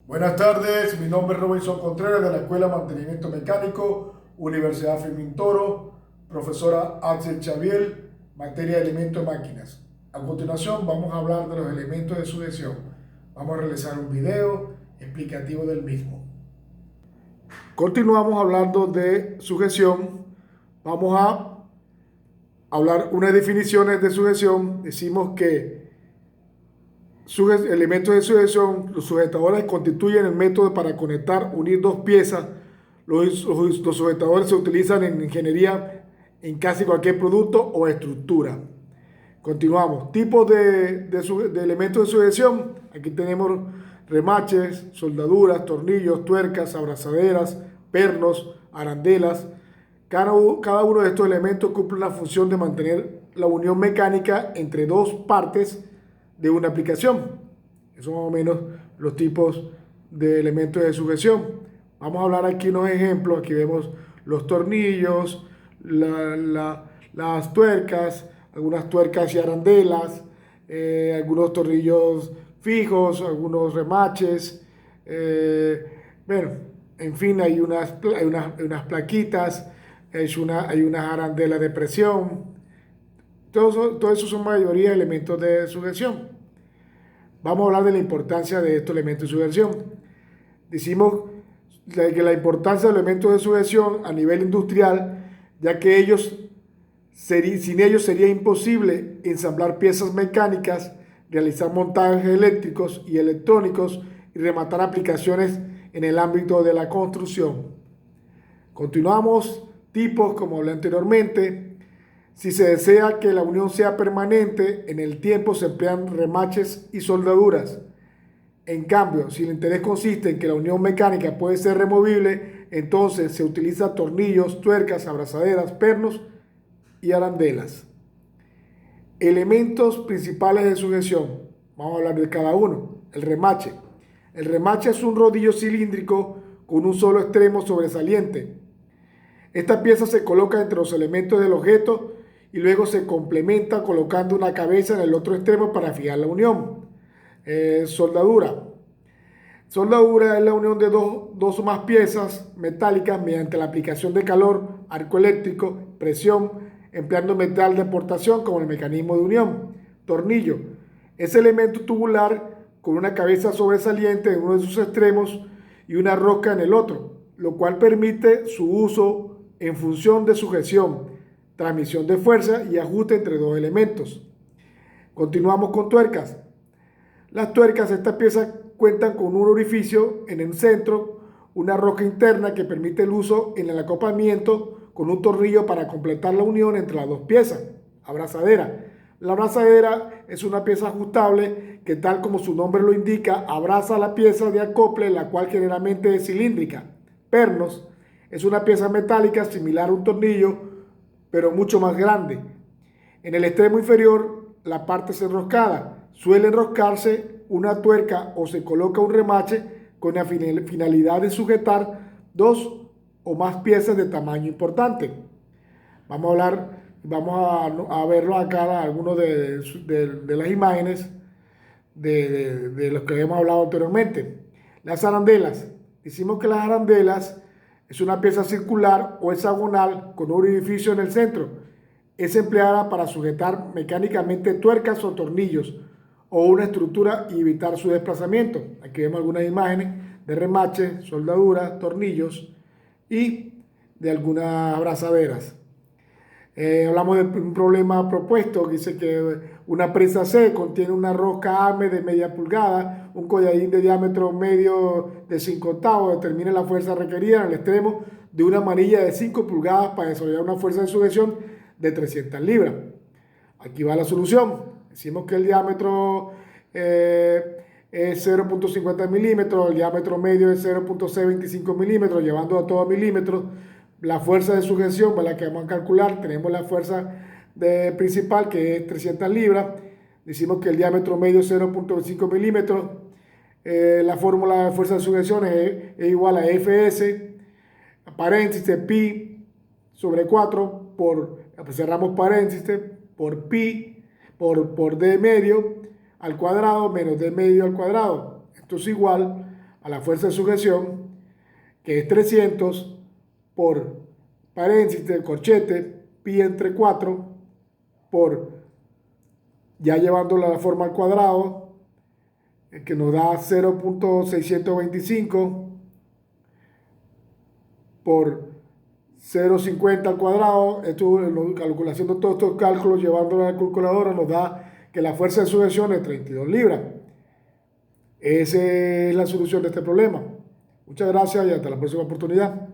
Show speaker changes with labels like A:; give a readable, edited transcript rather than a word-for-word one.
A: Buenas tardes, mi nombre es Robinson Contreras de la Escuela de Mantenimiento Mecánico, Universidad Fermín Toro, profesora Axel Xavier, materia de elementos de máquinas. A continuación vamos a hablar de los elementos de sujeción. Vamos a realizar un video explicativo del mismo. Continuamos hablando de sujeción. Vamos a hablar unas definiciones de sujeción. Decimos que elementos de sujeción, los sujetadores constituyen el método para conectar, unir dos piezas. Los sujetadores se utilizan en ingeniería en casi cualquier producto o estructura. Continuamos. Tipos de elementos de sujeción. Aquí tenemos remaches, soldaduras, tornillos, tuercas, abrazaderas, pernos, arandelas. Cada uno de estos elementos cumple una función de mantener la unión mecánica entre dos partes de una aplicación. Esos son más o menos los tipos de elementos de sujeción. Vamos a hablar aquí unos ejemplos. Aquí vemos los tornillos, las tuercas, algunas tuercas y arandelas, algunos tornillos fijos, algunos remaches. Bueno, en fin, hay unas plaquitas, hay unas arandelas de presión. Todo eso son mayoría de elementos de sujeción. Vamos a hablar de la importancia de estos elementos de sujeción. Decimos que la importancia de los elementos de sujeción a nivel industrial, ya que sin ellos sería imposible ensamblar piezas mecánicas, realizar montajes eléctricos y electrónicos y rematar aplicaciones en el ámbito de la construcción. Continuamos. Tipos, como hablé anteriormente. Si se desea que la unión sea permanente, en el tiempo se emplean remaches y soldaduras. En cambio, si el interés consiste en que la unión mecánica puede ser removible, entonces se utiliza tornillos, tuercas, abrazaderas, pernos y arandelas. Elementos principales de sujeción. Vamos a hablar de cada uno. El remache. El remache es un rodillo cilíndrico con un solo extremo sobresaliente. Esta pieza se coloca entre los elementos del objeto y luego se complementa colocando una cabeza en el otro extremo para fijar la unión. Soldadura. Soldadura es la unión de dos o más piezas metálicas mediante la aplicación de calor, arco eléctrico, presión, empleando metal de aportación como el mecanismo de unión. Tornillo. Es elemento tubular con una cabeza sobresaliente en uno de sus extremos y una rosca en el otro, lo cual permite su uso en función de sujeción, transmisión de fuerza y ajuste entre dos elementos. Continuamos con tuercas. Las tuercas, estas piezas cuentan con un orificio en el centro, una rosca interna que permite el uso en el acoplamiento con un tornillo para completar la unión entre las dos piezas. Abrazadera. La abrazadera es una pieza ajustable que, tal como su nombre lo indica, abraza la pieza de acople, la cual generalmente es cilíndrica. Pernos. Es una pieza metálica similar a un tornillo, pero mucho más grande. En el extremo inferior, la parte es enroscada. Suele enroscarse una tuerca o se coloca un remache con la finalidad de sujetar dos o más piezas de tamaño importante. Vamos a verlo acá, algunos de las imágenes de los que hemos hablado anteriormente. Las arandelas. Decimos que las arandelas es una pieza circular o hexagonal con un orificio en el centro. Es empleada para sujetar mecánicamente tuercas o tornillos o una estructura y evitar su desplazamiento. Aquí vemos algunas imágenes de remaches, soldaduras, tornillos y de algunas abrazaderas. Hablamos de un problema propuesto que dice que una presa C contiene una rosca AME de media pulgada, un colladín de diámetro medio de 5/8 determina la fuerza requerida en el extremo de una manilla de 5 pulgadas para desarrollar una fuerza de sujeción de 300 libras. Aquí va la solución. Decimos que el diámetro es 0.50 milímetros, el diámetro medio es 0.625 milímetros, llevando a todo a milímetros. La fuerza de sujeción, la que vamos a calcular, tenemos la fuerza principal que es 300 libras. Decimos que el diámetro medio es 0.5 milímetros. La fórmula de fuerza de sujeción es igual a Fs, paréntesis, pi sobre 4 cerramos paréntesis, por pi, por d medio al cuadrado menos d medio al cuadrado. Esto es igual a la fuerza de sujeción, que es 300 por paréntesis del corchete, pi entre 4, por, ya llevándolo a la forma al cuadrado, que nos da 0.625 por 0.50 al cuadrado. Esto, haciendo todos estos cálculos, llevándolo a la calculadora, nos da que la fuerza de sujeción es 32 libras. Esa es la solución de este problema. Muchas gracias y hasta la próxima oportunidad.